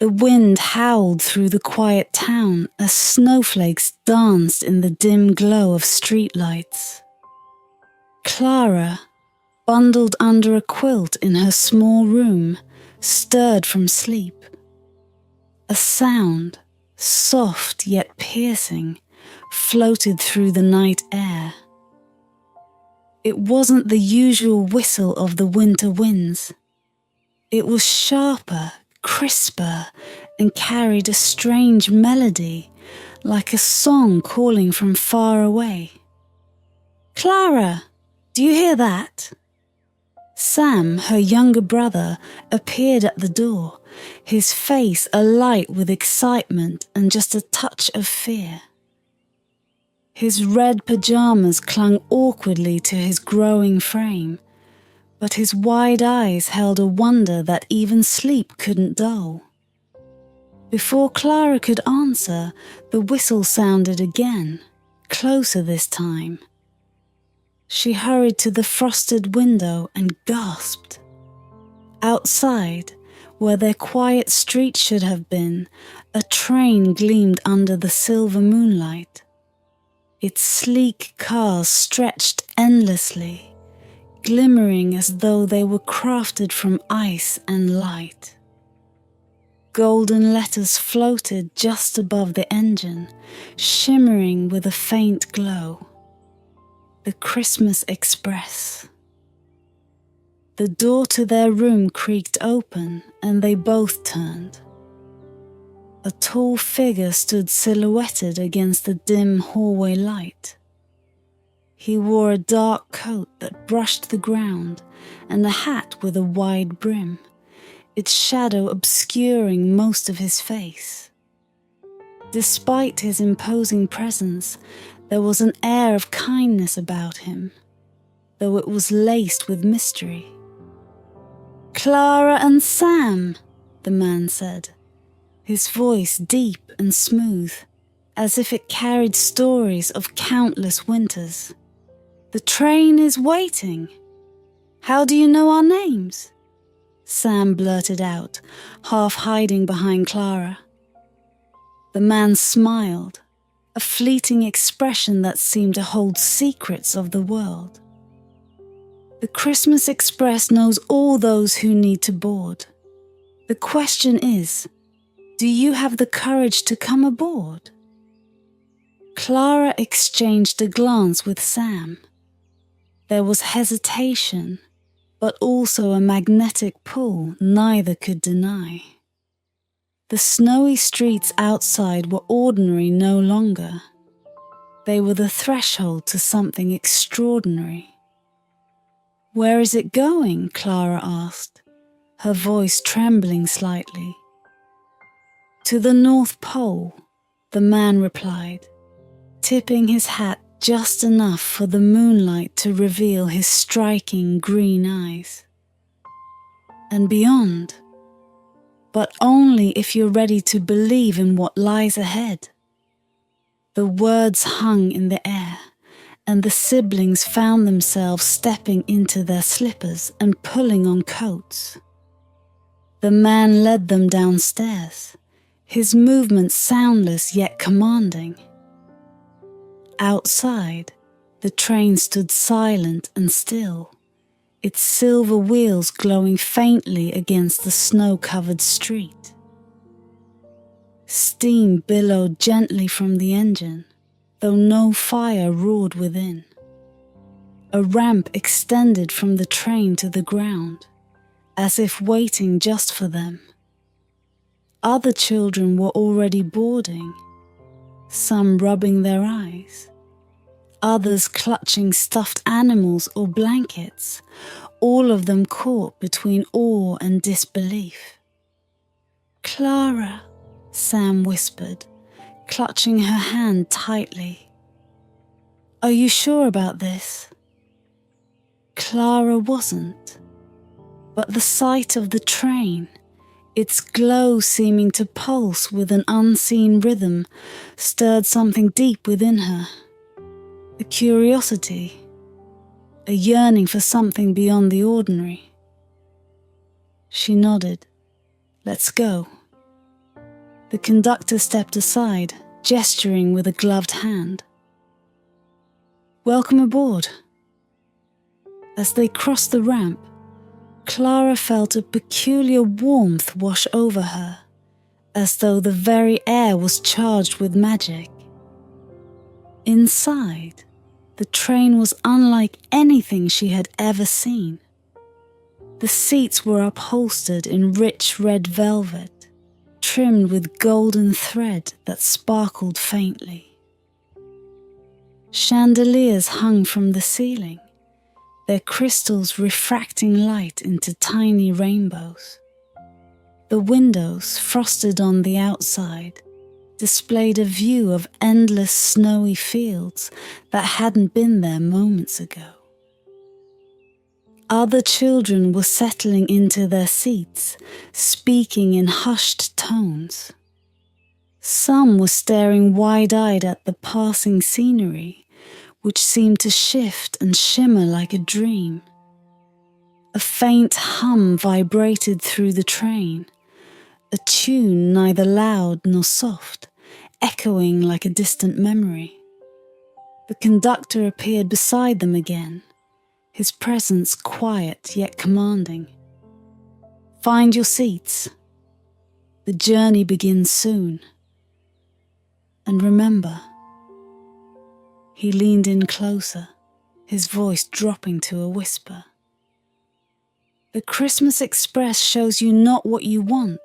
The wind howled through the quiet town as snowflakes danced in the dim glow of streetlights. Clara, bundled under a quilt in her small room, stirred from sleep. A sound, soft yet piercing, floated through the night air. It wasn't the usual whistle of the winter winds. It was sharper, crisper, and carried a strange melody, like a song calling from far away. "Clara, do you hear that?" Sam, her younger brother, appeared at the door, his face alight with excitement and just a touch of fear. His red pajamas clung awkwardly to his growing frame, but his wide eyes held a wonder that even sleep couldn't dull. Before Clara could answer, the whistle sounded again, closer this time. She hurried to the frosted window and gasped. Outside, where their quiet street should have been, a train gleamed under the silver moonlight. Its sleek cars stretched endlessly, glimmering as though they were crafted from ice and light. Golden letters floated just above the engine, shimmering with a faint glow. The Christmas Express. The door to their room creaked open, and they both turned. A tall figure stood silhouetted against the dim hallway light. He wore a dark coat that brushed the ground and a hat with a wide brim, its shadow obscuring most of his face. Despite his imposing presence, there was an air of kindness about him, though it was laced with mystery. "Clara and Sam," the man said, his voice deep and smooth, as if it carried stories of countless winters. "The train is waiting. How do you know our names?" Sam blurted out, half hiding behind Clara. The man smiled, a fleeting expression that seemed to hold secrets of the world. "The Christmas Express knows all those who need to board. The question is, do you have the courage to come aboard?" Clara exchanged a glance with Sam. There was hesitation, but also a magnetic pull neither could deny. The snowy streets outside were ordinary no longer. They were the threshold to something extraordinary. "Where is it going?" Clara asked, her voice trembling slightly. "To the North Pole," the man replied, tipping his hat just enough for the moonlight to reveal his striking green eyes. "And beyond, but only if you're ready to believe in what lies ahead." The words hung in the air, and the siblings found themselves stepping into their slippers and pulling on coats. The man led them downstairs, his movements soundless yet commanding. Outside, the train stood silent and still, its silver wheels glowing faintly against the snow-covered street. Steam billowed gently from the engine, though no fire roared within. A ramp extended from the train to the ground, as if waiting just for them. Other children were already boarding, some rubbing their eyes, others clutching stuffed animals or blankets, all of them caught between awe and disbelief. "Clara," Sam whispered, clutching her hand tightly. "Are you sure about this?" Clara wasn't, but the sight of the train, its glow seeming to pulse with an unseen rhythm, stirred something deep within her. A curiosity, a yearning for something beyond the ordinary. She nodded. "Let's go." The conductor stepped aside, gesturing with a gloved hand. "Welcome aboard." As they crossed the ramp, Clara felt a peculiar warmth wash over her, as though the very air was charged with magic. Inside, the train was unlike anything she had ever seen. The seats were upholstered in rich red velvet, trimmed with golden thread that sparkled faintly. Chandeliers hung from the ceiling, their crystals refracting light into tiny rainbows. The windows, frosted on the outside, displayed a view of endless snowy fields that hadn't been there moments ago. Other children were settling into their seats, speaking in hushed tones. Some were staring wide-eyed at the passing scenery, which seemed to shift and shimmer like a dream. A faint hum vibrated through the train, a tune neither loud nor soft, echoing like a distant memory. The conductor appeared beside them again, his presence quiet yet commanding. "Find your seats. The journey begins soon. And remember..." He leaned in closer, his voice dropping to a whisper. "The Christmas Express shows you not what you want,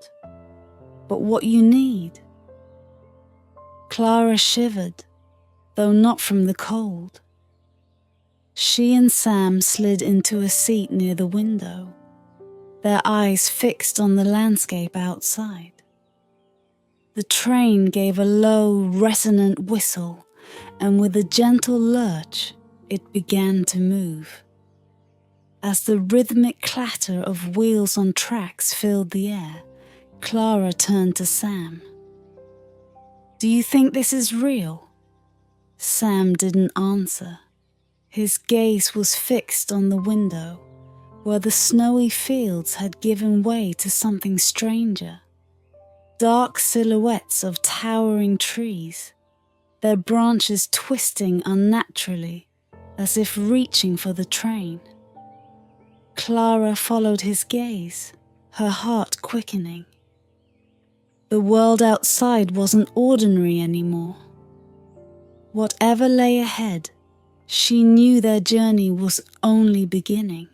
but what you need." Clara shivered, though not from the cold. She and Sam slid into a seat near the window, their eyes fixed on the landscape outside. The train gave a low, resonant whistle, and with a gentle lurch, it began to move. As the rhythmic clatter of wheels on tracks filled the air, Clara turned to Sam. "Do you think this is real?" Sam didn't answer. His gaze was fixed on the window, where the snowy fields had given way to something stranger. Dark silhouettes of towering trees, their branches twisting unnaturally, as if reaching for the train. Clara followed his gaze, her heart quickening. The world outside wasn't ordinary anymore. Whatever lay ahead, she knew their journey was only beginning.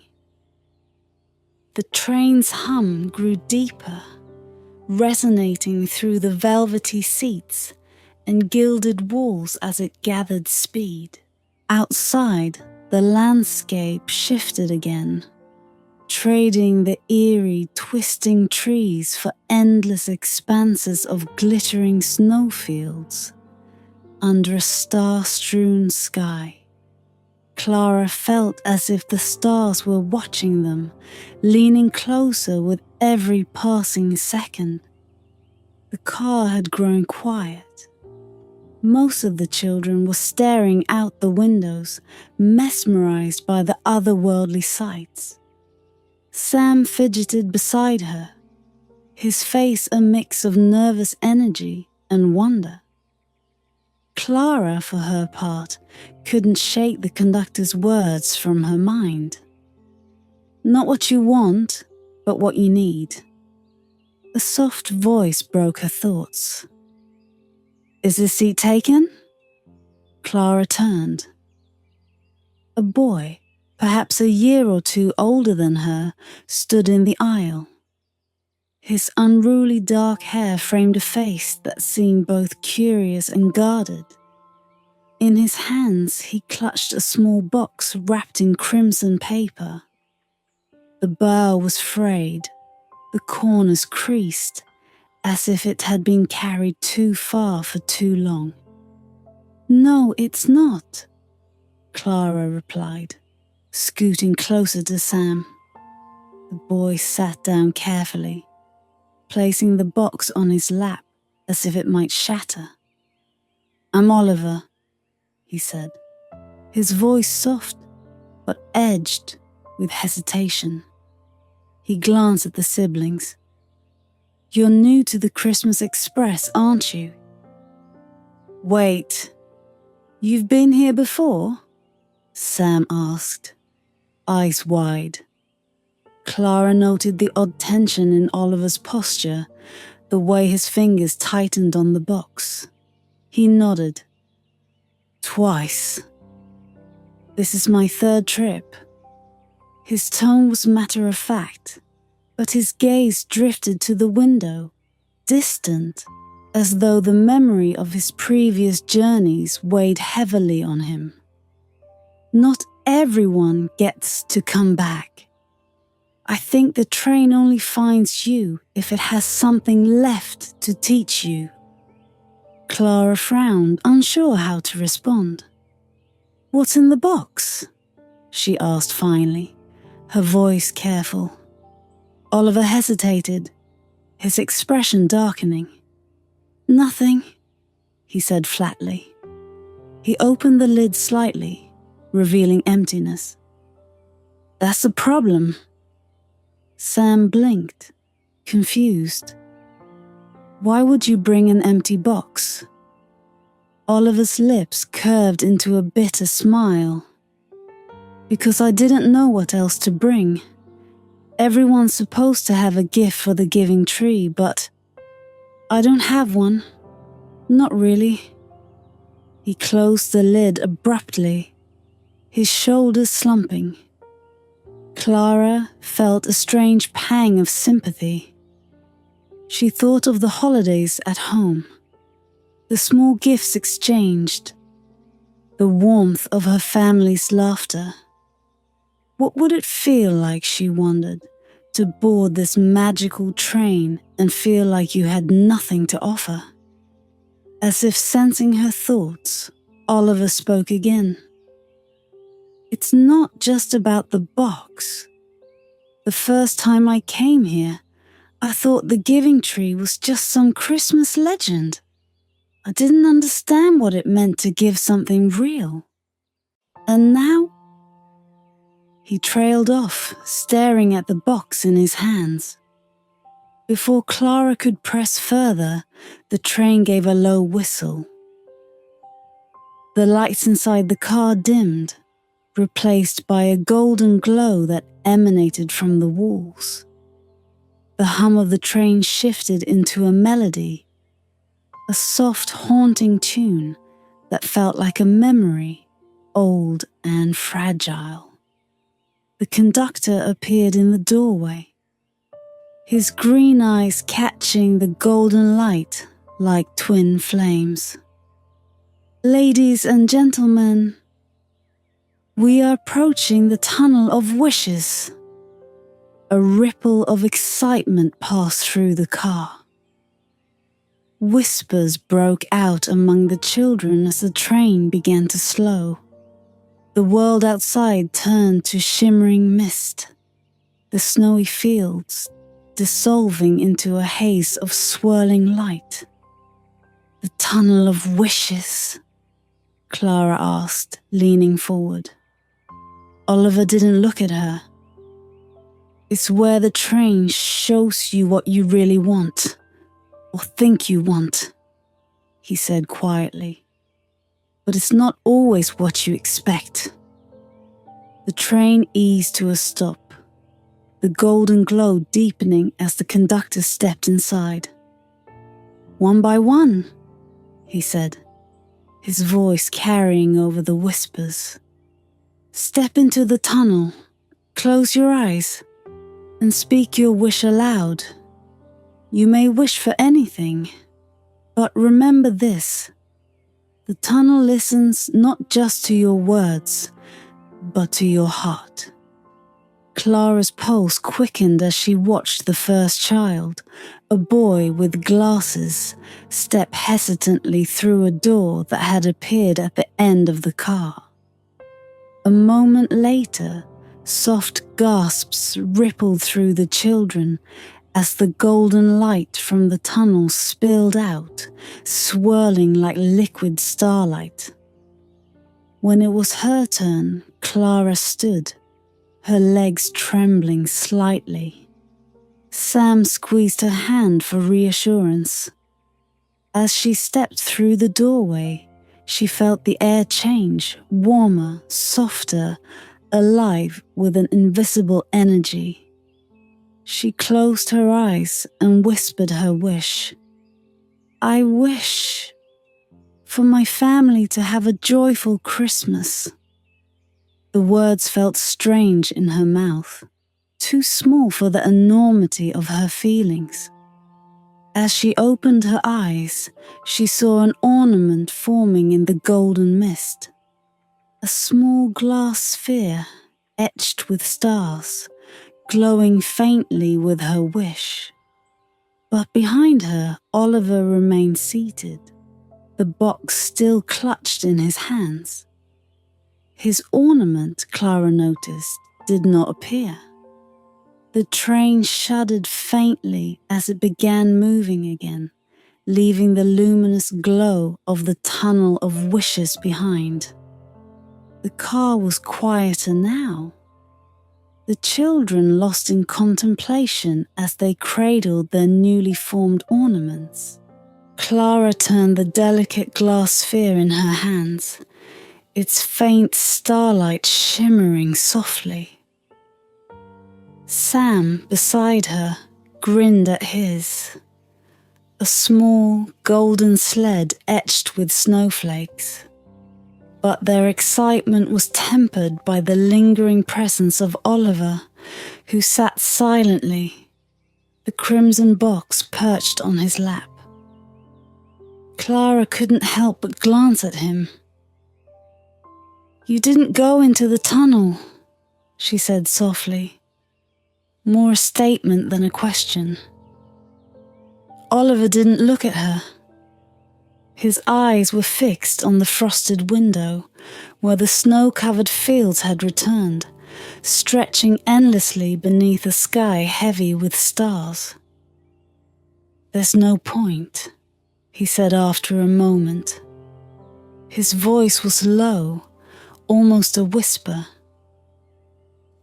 The train's hum grew deeper, resonating through the velvety seats and gilded walls as it gathered speed. Outside, the landscape shifted again, trading the eerie, twisting trees for endless expanses of glittering snowfields under a star-strewn sky. Clara felt as if the stars were watching them, leaning closer with every passing second. The car had grown quiet. Most of the children were staring out the windows, mesmerized by the otherworldly sights. Sam fidgeted beside her, his face a mix of nervous energy and wonder. Clara, for her part, couldn't shake the conductor's words from her mind. "Not what you want, but what you need." A soft voice broke her thoughts. "Is this seat taken?" Clara turned. A boy, perhaps a year or two older than her, stood in the aisle. His unruly dark hair framed a face that seemed both curious and guarded. In his hands, he clutched a small box wrapped in crimson paper. The bow was frayed, the corners creased, as if it had been carried too far for too long. "No, it's not," Clara replied, scooting closer to Sam. The boy sat down carefully, placing the box on his lap as if it might shatter. "I'm Oliver," he said, his voice soft but edged with hesitation. He glanced at the siblings. You're new to the Christmas Express, aren't you? Wait, you've been here before? Sam asked, eyes wide. Clara noted the odd tension in Oliver's posture, the way his fingers tightened on the box. He nodded. Twice. This is my third trip. His tone was matter-of-fact, but his gaze drifted to the window, distant, as though the memory of his previous journeys weighed heavily on him. Not everyone gets to come back. I think the train only finds you if it has something left to teach you. Clara frowned, unsure how to respond. What's in the box? She asked finally, her voice careful. Oliver hesitated, his expression darkening. Nothing, he said flatly. He opened the lid slightly, revealing emptiness. That's the problem. Sam blinked, confused. Why would you bring an empty box? Oliver's lips curved into a bitter smile. Because I didn't know what else to bring. Everyone's supposed to have a gift for the giving tree, but I don't have one. Not really. He closed the lid abruptly, his shoulders slumping. Clara felt a strange pang of sympathy. She thought of the holidays at home, the small gifts exchanged, the warmth of her family's laughter. What would it feel like, she wondered, to board this magical train and feel like you had nothing to offer? As if sensing her thoughts, Oliver spoke again. It's not just about the box. The first time I came here, I thought the giving tree was just some Christmas legend. I didn't understand what it meant to give something real. And now? He trailed off, staring at the box in his hands. Before Clara could press further, the train gave a low whistle. The lights inside the car dimmed, replaced by a golden glow that emanated from the walls. The hum of the train shifted into a melody, a soft, haunting tune that felt like a memory, old and fragile. The conductor appeared in the doorway, his green eyes catching the golden light like twin flames. Ladies and gentlemen, we are approaching the tunnel of wishes. A ripple of excitement passed through the car. Whispers broke out among the children as the train began to slow. The world outside turned to shimmering mist, the snowy fields dissolving into a haze of swirling light. The tunnel of wishes, Clara asked, leaning forward. Oliver didn't look at her. It's where the train shows you what you really want, or think you want, he said quietly. But it's not always what you expect. The train eased to a stop, the golden glow deepening as the conductor stepped inside. One by one, he said, his voice carrying over the whispers. Step into the tunnel, close your eyes, and speak your wish aloud. You may wish for anything, but remember this. The tunnel listens not just to your words, but to your heart. Clara's pulse quickened as she watched the first child, a boy with glasses, step hesitantly through a door that had appeared at the end of the car. A moment later, soft gasps rippled through the children as the golden light from the tunnel spilled out, swirling like liquid starlight. When it was her turn, Clara stood, her legs trembling slightly. Sam squeezed her hand for reassurance. As she stepped through the doorway, she felt the air change, warmer, softer, alive with an invisible energy. She closed her eyes and whispered her wish. I wish for my family to have a joyful Christmas. The words felt strange in her mouth, too small for the enormity of her feelings. As she opened her eyes, she saw an ornament forming in the golden mist. A small glass sphere, etched with stars, glowing faintly with her wish. But behind her, Oliver remained seated, the box still clutched in his hands. His ornament, Clara noticed, did not appear. The train shuddered faintly as it began moving again, leaving the luminous glow of the tunnel of wishes behind. The car was quieter now. The children lost in contemplation as they cradled their newly formed ornaments. Clara turned the delicate glass sphere in her hands, its faint starlight shimmering softly. Sam, beside her, grinned at his. A small, golden sled etched with snowflakes. But their excitement was tempered by the lingering presence of Oliver, who sat silently, the crimson box perched on his lap. Clara couldn't help but glance at him. You didn't go into the tunnel, she said softly, more a statement than a question. Oliver didn't look at her. His eyes were fixed on the frosted window, where the snow-covered fields had returned, stretching endlessly beneath a sky heavy with stars. There's no point, he said after a moment. His voice was low, almost a whisper.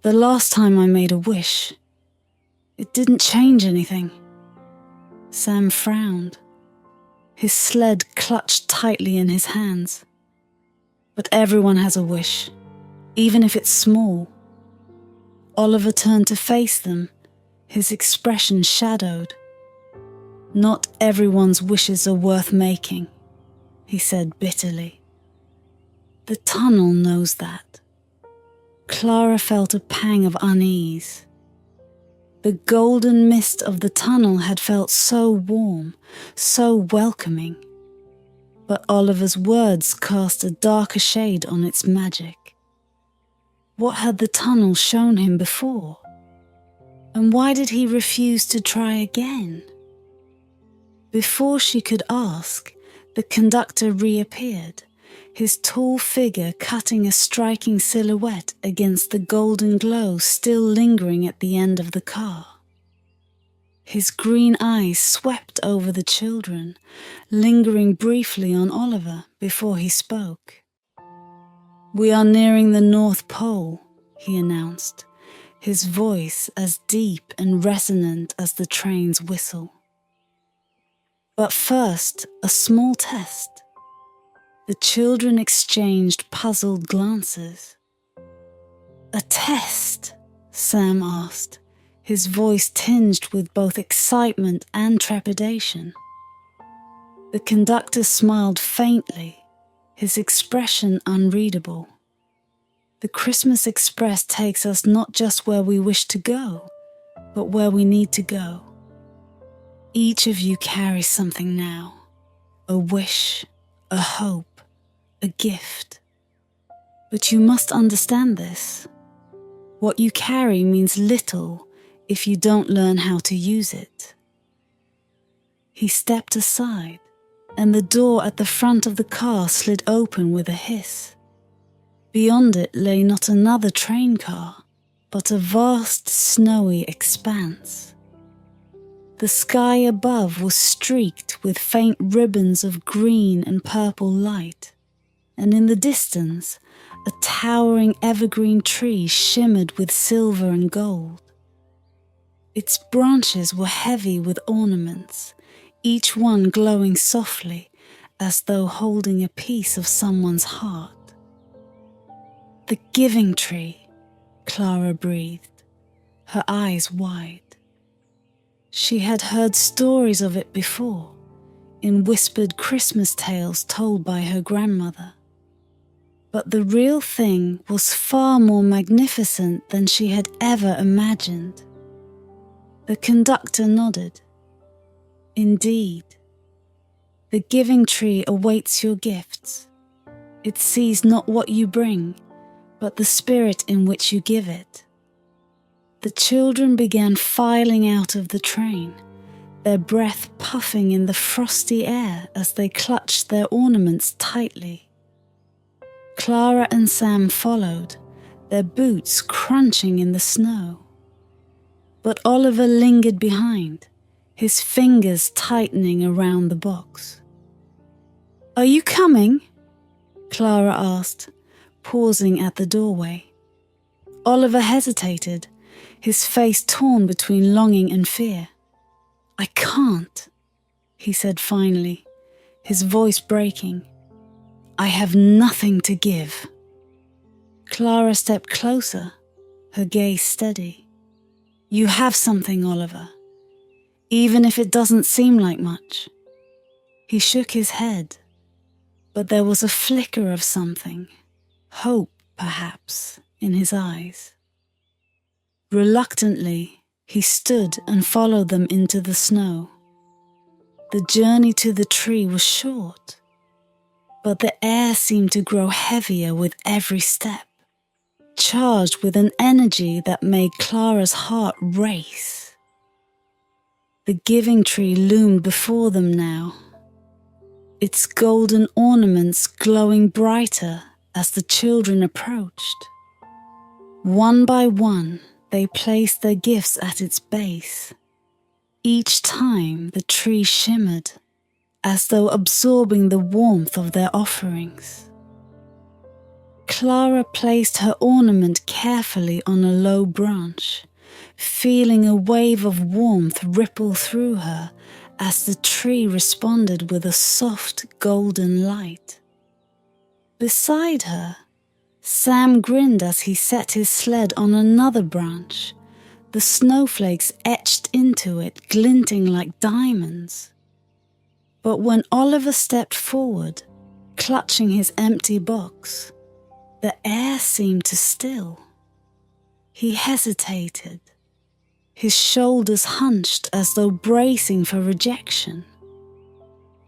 The last time I made a wish, it didn't change anything. Sam frowned. His sled clutched tightly in his hands. But everyone has a wish, even if it's small. Oliver turned to face them, his expression shadowed. Not everyone's wishes are worth making, he said bitterly. The tunnel knows that. Clara felt a pang of unease. The golden mist of the tunnel had felt so warm, so welcoming. But Oliver's words cast a darker shade on its magic. What had the tunnel shown him before? And why did he refuse to try again? Before she could ask, the conductor reappeared, his tall figure cutting a striking silhouette against the golden glow still lingering at the end of the car. His green eyes swept over the children, lingering briefly on Oliver before he spoke. We are nearing the North Pole, he announced, his voice as deep and resonant as the train's whistle. But first, a small test. The children exchanged puzzled glances. A test? Sam asked, his voice tinged with both excitement and trepidation. The conductor smiled faintly, his expression unreadable. The Christmas Express takes us not just where we wish to go, but where we need to go. Each of you carries something now, a wish, a hope, a gift. But you must understand this. What you carry means little if you don't learn how to use it. He stepped aside, and the door at the front of the car slid open with a hiss. Beyond it lay not another train car, but a vast snowy expanse. The sky above was streaked with faint ribbons of green and purple light, and in the distance, a towering evergreen tree shimmered with silver and gold. Its branches were heavy with ornaments, each one glowing softly as though holding a piece of someone's heart. "The giving tree," Clara breathed, her eyes wide. She had heard stories of it before, in whispered Christmas tales told by her grandmother. But the real thing was far more magnificent than she had ever imagined. The conductor nodded. "Indeed. The giving tree awaits your gifts. It sees not what you bring, but the spirit in which you give it." The children began filing out of the train, their breath puffing in the frosty air as they clutched their ornaments tightly. Clara and Sam followed, their boots crunching in the snow. But Oliver lingered behind, his fingers tightening around the box. "Are you coming?" Clara asked, pausing at the doorway. Oliver hesitated, his face torn between longing and fear. "I can't," he said finally, his voice breaking. "I have nothing to give." Clara stepped closer, her gaze steady. "You have something, Oliver, even if it doesn't seem like much." He shook his head, but there was a flicker of something, hope perhaps, in his eyes. Reluctantly, he stood and followed them into the snow. The journey to the tree was short, but the air seemed to grow heavier with every step, charged with an energy that made Clara's heart race. The giving tree loomed before them now, its golden ornaments glowing brighter as the children approached. One by one, they placed their gifts at its base. Each time the tree shimmered, as though absorbing the warmth of their offerings. Clara placed her ornament carefully on a low branch, feeling a wave of warmth ripple through her as the tree responded with a soft golden light. Beside her, Sam grinned as he set his sled on another branch, the snowflakes etched into it glinting like diamonds. But when Oliver stepped forward, clutching his empty box, the air seemed to still. He hesitated, his shoulders hunched as though bracing for rejection.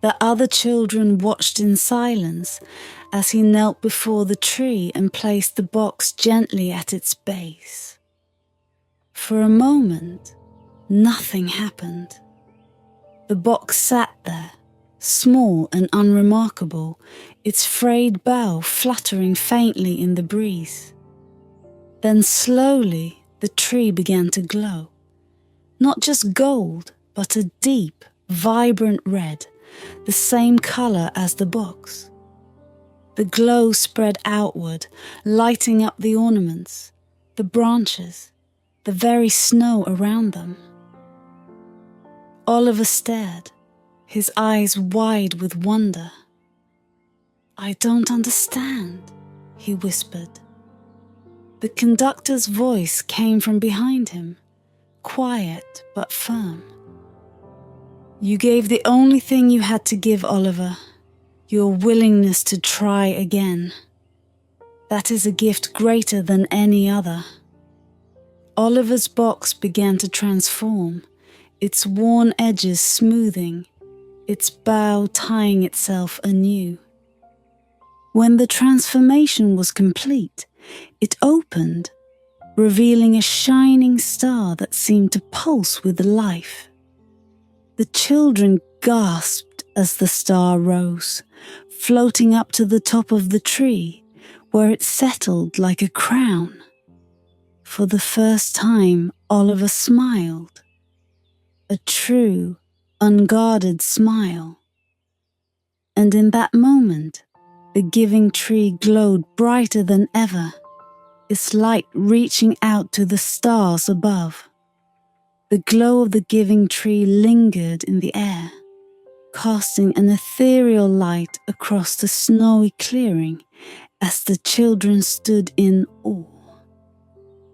The other children watched in silence as he knelt before the tree and placed the box gently at its base. For a moment, nothing happened. The box sat there, small and unremarkable, its frayed bough fluttering faintly in the breeze. Then slowly the tree began to glow. Not just gold, but a deep, vibrant red, the same colour as the box. The glow spread outward, lighting up the ornaments, the branches, the very snow around them. Oliver stared, his eyes wide with wonder. "I don't understand," he whispered. The conductor's voice came from behind him, quiet but firm. "You gave the only thing you had to give, Oliver, your willingness to try again. That is a gift greater than any other." Oliver's box began to transform, its worn edges smoothing, its bow tying itself anew. When the transformation was complete, it opened, revealing a shining star that seemed to pulse with life. The children gasped as the star rose, floating up to the top of the tree, where it settled like a crown. For the first time, Oliver smiled. A true, unguarded smile. And in that moment, the giving tree glowed brighter than ever, its light reaching out to the stars above. The glow of the giving tree lingered in the air, casting an ethereal light across the snowy clearing as the children stood in awe.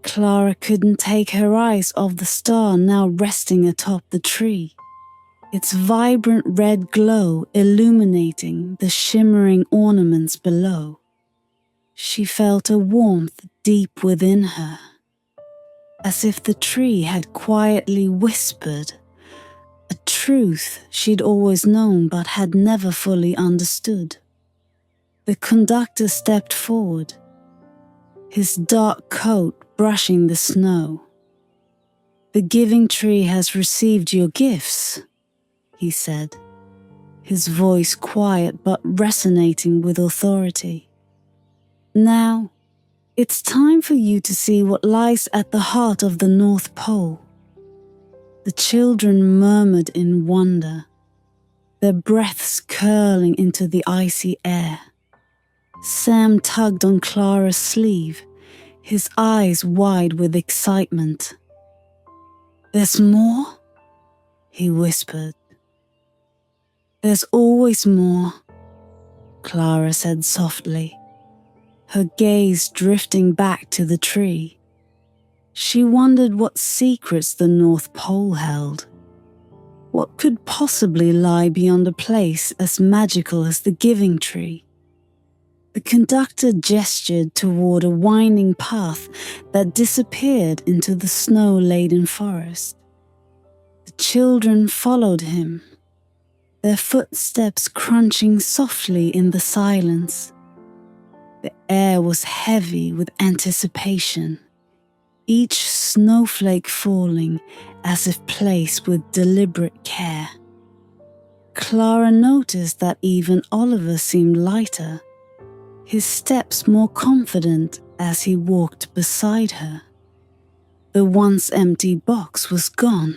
Clara couldn't take her eyes off the star now resting atop the tree, its vibrant red glow illuminating the shimmering ornaments below. She felt a warmth deep within her, as if the tree had quietly whispered a truth she'd always known but had never fully understood. The conductor stepped forward, his dark coat brushing the snow. "The giving tree has received your gifts," he said, his voice quiet but resonating with authority. "Now, it's time for you to see what lies at the heart of the North Pole." The children murmured in wonder, their breaths curling into the icy air. Sam tugged on Clara's sleeve, his eyes wide with excitement. "There's more?" he whispered. "There's always more," Clara said softly, her gaze drifting back to the tree. She wondered what secrets the North Pole held. What could possibly lie beyond a place as magical as the giving tree? The conductor gestured toward a winding path that disappeared into the snow-laden forest. The children followed him, their footsteps crunching softly in the silence. The air was heavy with anticipation, each snowflake falling as if placed with deliberate care. Clara noticed that even Oliver seemed lighter, his steps more confident as he walked beside her. The once empty box was gone,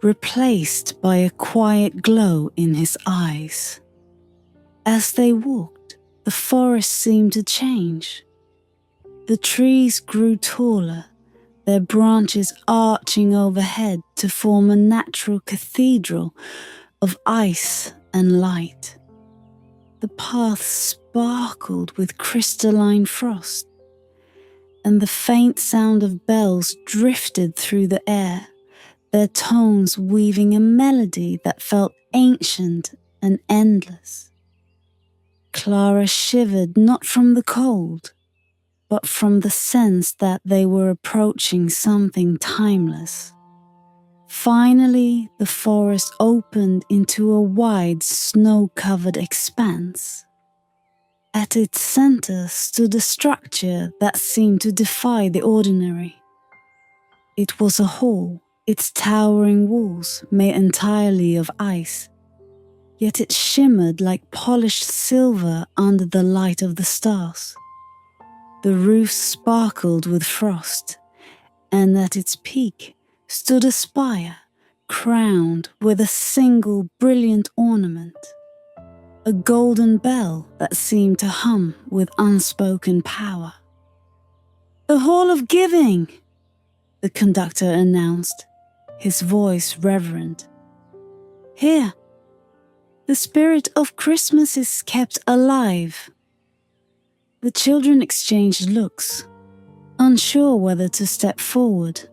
replaced by a quiet glow in his eyes. As they walked, the forest seemed to change. The trees grew taller, their branches arching overhead to form a natural cathedral of ice and light. The path sparkled with crystalline frost, and the faint sound of bells drifted through the air, their tones weaving a melody that felt ancient and endless. Clara shivered not from the cold, but from the sense that they were approaching something timeless. Finally, the forest opened into a wide, snow-covered expanse. At its center stood a structure that seemed to defy the ordinary. It was a hall, its towering walls made entirely of ice, yet it shimmered like polished silver under the light of the stars. The roof sparkled with frost, and at its peak stood a spire crowned with a single brilliant ornament, a golden bell that seemed to hum with unspoken power. "The Hall of Giving," the conductor announced, his voice reverent. "Here, the spirit of Christmas is kept alive." The children exchanged looks, unsure whether to step forward.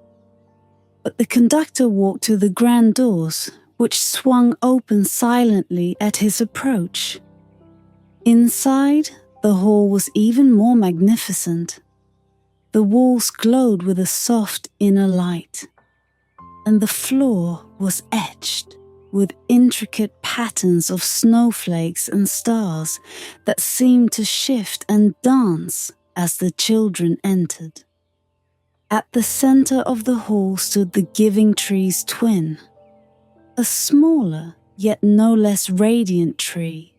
But the conductor walked to the grand doors, which swung open silently at his approach. Inside, the hall was even more magnificent. The walls glowed with a soft inner light, and the floor was etched with intricate patterns of snowflakes and stars that seemed to shift and dance as the children entered. At the center of the hall stood the giving tree's twin, a smaller yet no less radiant tree,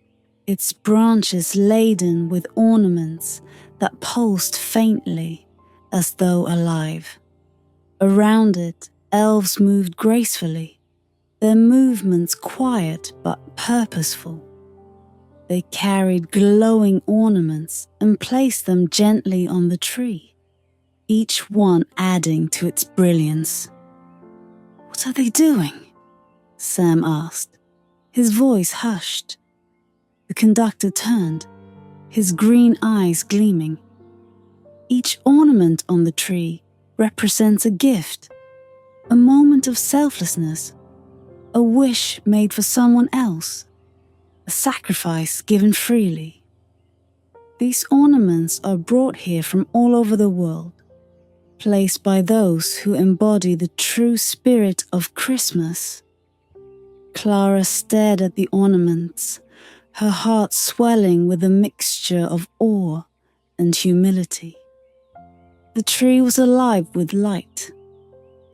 its branches laden with ornaments that pulsed faintly as though alive. Around it, elves moved gracefully, their movements quiet but purposeful. They carried glowing ornaments and placed them gently on the tree, each one adding to its brilliance. What are they doing? Sam asked, his voice hushed. The conductor turned, his green eyes gleaming. Each ornament on the tree represents a gift, a moment of selflessness, a wish made for someone else, a sacrifice given freely. These ornaments are brought here from all over the world, placed by those who embody the true spirit of Christmas. Clara stared at the ornaments, her heart swelling with a mixture of awe and humility. The tree was alive with light,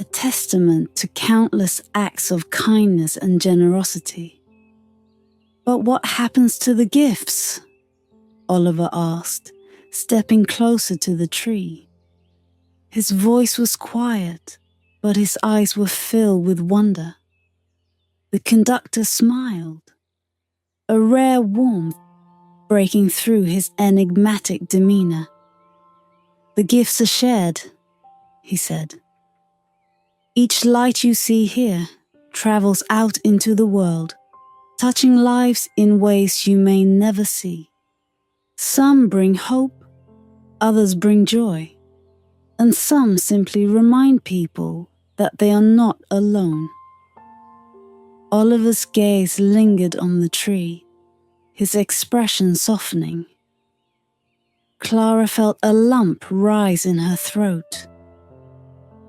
a testament to countless acts of kindness and generosity. But what happens to the gifts? Oliver asked, stepping closer to the tree. His voice was quiet, but his eyes were filled with wonder. The conductor smiled, a rare warmth breaking through his enigmatic demeanor. The gifts are shared, he said. Each light you see here travels out into the world, touching lives in ways you may never see. Some bring hope, others bring joy, and some simply remind people that they are not alone. Oliver's gaze lingered on the tree, his expression softening. Clara felt a lump rise in her throat.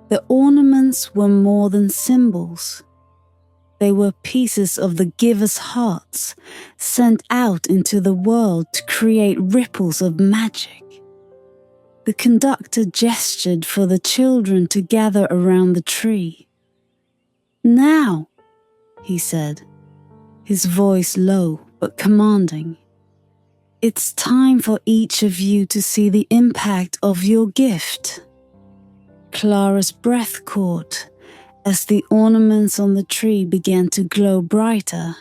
The ornaments were more than symbols. They were pieces of the giver's hearts, sent out into the world to create ripples of magic. The conductor gestured for the children to gather around the tree. "Now," he said, his voice low but commanding. "It's time for each of you to see the impact of your gift." Clara's breath caught as the ornaments on the tree began to glow brighter.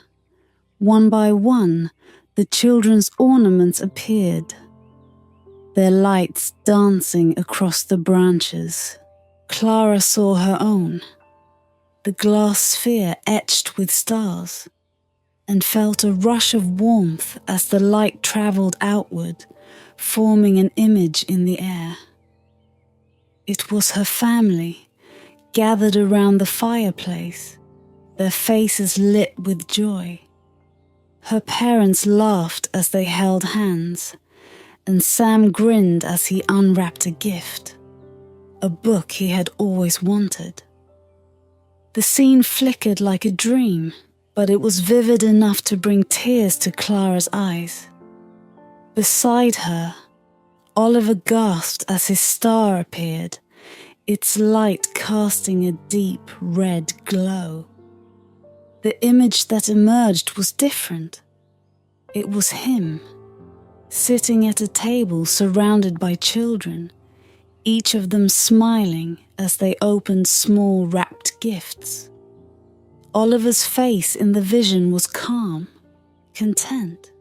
One by one, the children's ornaments appeared, their lights dancing across the branches. Clara saw her own, the glass sphere etched with stars, and felt a rush of warmth as the light traveled outward, forming an image in the air. It was her family, gathered around the fireplace, their faces lit with joy. Her parents laughed as they held hands, and Sam grinned as he unwrapped a gift, a book he had always wanted. The scene flickered like a dream, but it was vivid enough to bring tears to Clara's eyes. Beside her, Oliver gasped as his star appeared, its light casting a deep red glow. The image that emerged was different. It was him, sitting at a table surrounded by children, each of them smiling as they opened small wrapped gifts. Oliver's face in the vision was calm, content.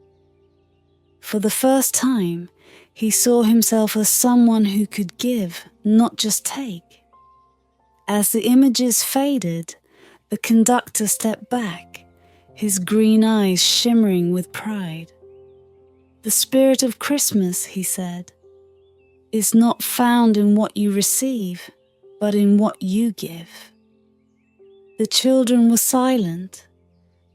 For the first time, he saw himself as someone who could give, not just take. As the images faded, the conductor stepped back, his green eyes shimmering with pride. "The spirit of Christmas," he said, "is not found in what you receive, but in what you give." The children were silent,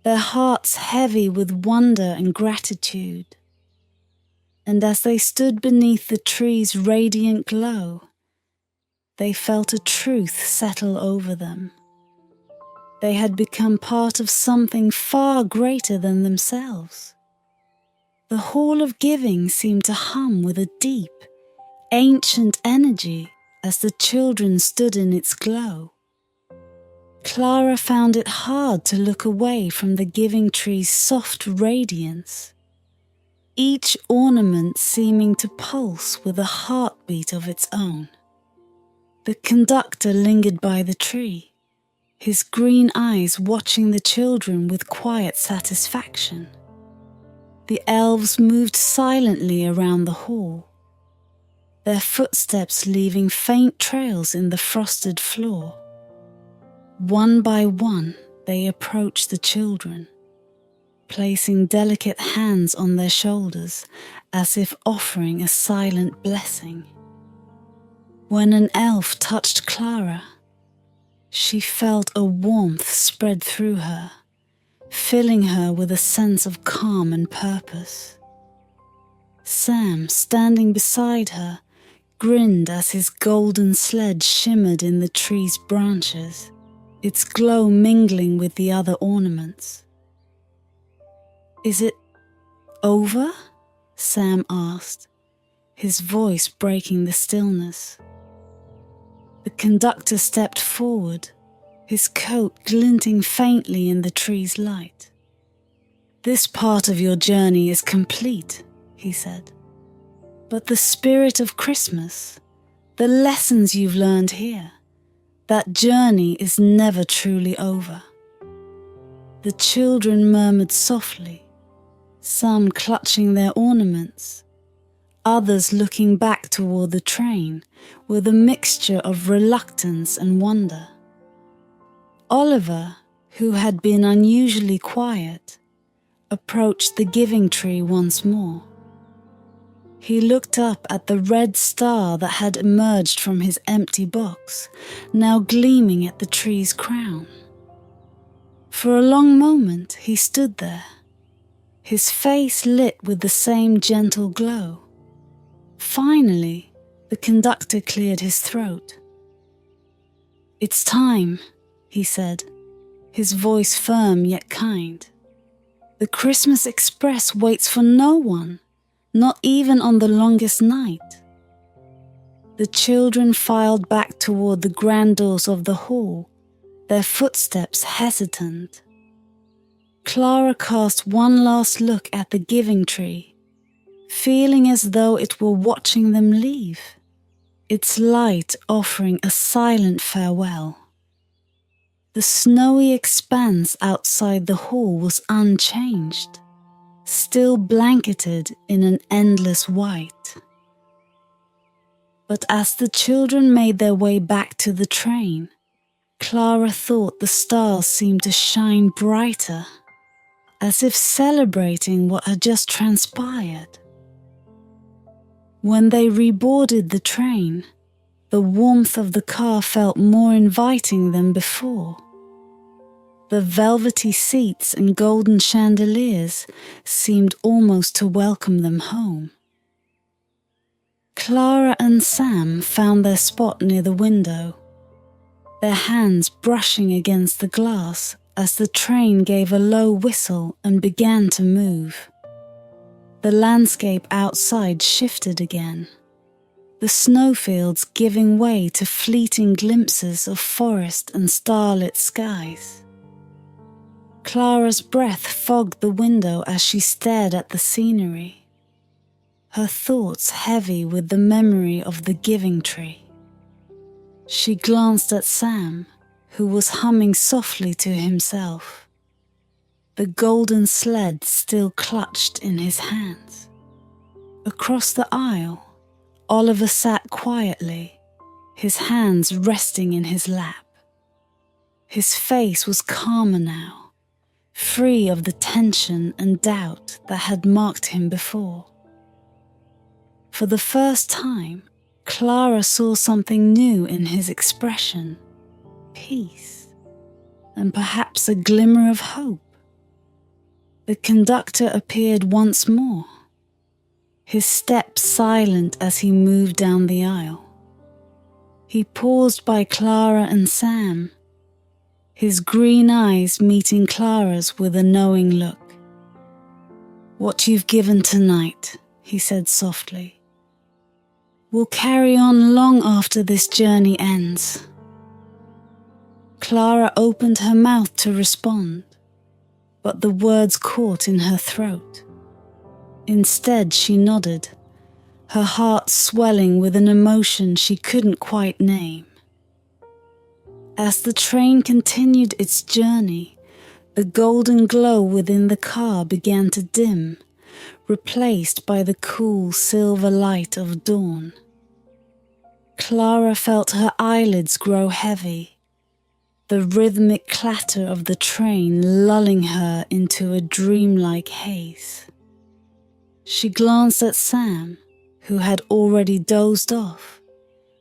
their hearts heavy with wonder and gratitude. And as they stood beneath the tree's radiant glow, they felt a truth settle over them. They had become part of something far greater than themselves. The hall of giving seemed to hum with a deep, ancient energy as the children stood in its glow. Clara found it hard to look away from the giving tree's soft radiance, each ornament seeming to pulse with a heartbeat of its own. The conductor lingered by the tree, his green eyes watching the children with quiet satisfaction. The elves moved silently around the hall, their footsteps leaving faint trails in the frosted floor. One by one, they approached the children, placing delicate hands on their shoulders as if offering a silent blessing. When an elf touched Clara, she felt a warmth spread through her, filling her with a sense of calm and purpose. Sam, standing beside her, grinned as his golden sled shimmered in the tree's branches, its glow mingling with the other ornaments. "Is it over?" Sam asked, his voice breaking the stillness. The conductor stepped forward, his coat glinting faintly in the tree's light. "This part of your journey is complete," he said. "But the spirit of Christmas, the lessons you've learned here, that journey is never truly over." The children murmured softly, some clutching their ornaments, others looking back toward the train with a mixture of reluctance and wonder. Oliver, who had been unusually quiet, approached the giving tree once more. He looked up at the red star that had emerged from his empty box, now gleaming at the tree's crown. For a long moment he stood there, his face lit with the same gentle glow. Finally, the conductor cleared his throat. "It's time," he said, his voice firm yet kind. "The Christmas Express waits for no one, not even on the longest night." The children filed back toward the grand doors of the hall, their footsteps hesitant. Clara cast one last look at the giving tree, feeling as though it were watching them leave, its light offering a silent farewell. The snowy expanse outside the hall was unchanged, still blanketed in an endless white. But as the children made their way back to the train, Clara thought the stars seemed to shine brighter, as if celebrating what had just transpired. When they reboarded the train, the warmth of the car felt more inviting than before. The velvety seats and golden chandeliers seemed almost to welcome them home. Clara and Sam found their spot near the window, their hands brushing against the glass as the train gave a low whistle and began to move. The landscape outside shifted again, the snowfields giving way to fleeting glimpses of forest and starlit skies. Clara's breath fogged the window as she stared at the scenery, her thoughts heavy with the memory of the giving tree. She glanced at Sam, who was humming softly to himself, the golden sled still clutched in his hands. Across the aisle, Oliver sat quietly, his hands resting in his lap. His face was calmer now, free of the tension and doubt that had marked him before. For the first time, Clara saw something new in his expression, peace, and perhaps a glimmer of hope. The conductor appeared once more, his steps silent as he moved down the aisle. He paused by Clara and Sam, his green eyes meeting Clara's with a knowing look. "What you've given tonight," he said softly, "will carry on long after this journey ends." Clara opened her mouth to respond, but the words caught in her throat. Instead, she nodded, her heart swelling with an emotion she couldn't quite name. As the train continued its journey, the golden glow within the car began to dim, replaced by the cool silver light of dawn. Clara felt her eyelids grow heavy, the rhythmic clatter of the train lulling her into a dreamlike haze. She glanced at Sam, who had already dozed off,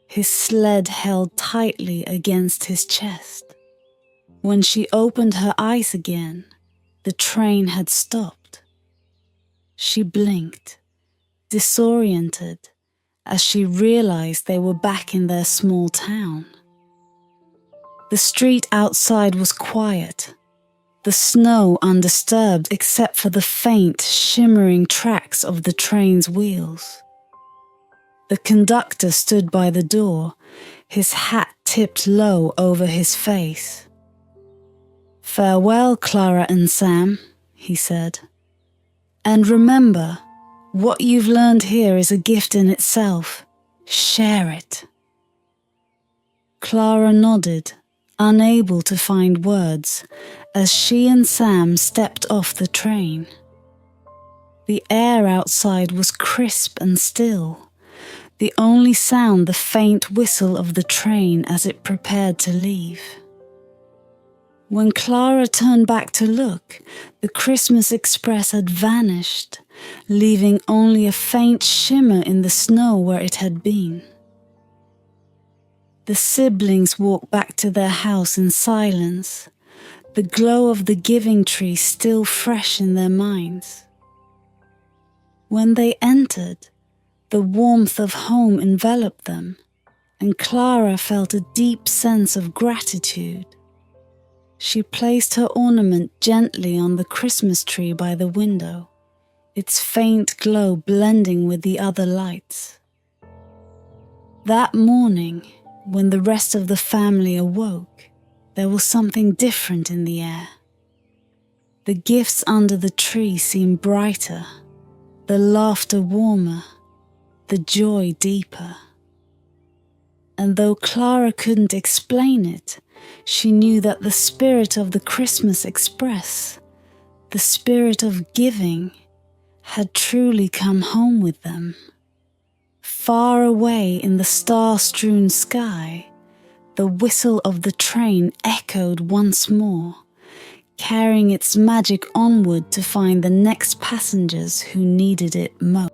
his sled held tightly against his chest. When she opened her eyes again, the train had stopped. She blinked, disoriented, as she realized they were back in their small town. The street outside was quiet, the snow undisturbed except for the faint, shimmering tracks of the train's wheels. The conductor stood by the door, his hat tipped low over his face. "Farewell, Clara and Sam," he said. "And remember, what you've learned here is a gift in itself. Share it." Clara nodded, unable to find words, as she and Sam stepped off the train. The air outside was crisp and still, the only sound the faint whistle of the train as it prepared to leave. When Clara turned back to look, the Christmas Express had vanished, leaving only a faint shimmer in the snow where it had been. The siblings walked back to their house in silence, the glow of the giving tree still fresh in their minds. When they entered, the warmth of home enveloped them, and Clara felt a deep sense of gratitude. She placed her ornament gently on the Christmas tree by the window, its faint glow blending with the other lights. That morning, when the rest of the family awoke, there was something different in the air. The gifts under the tree seemed brighter, the laughter warmer, the joy deeper. And though Clara couldn't explain it, she knew that the spirit of the Christmas Express, the spirit of giving, had truly come home with them. Far away in the star-strewn sky, the whistle of the train echoed once more, carrying its magic onward to find the next passengers who needed it most.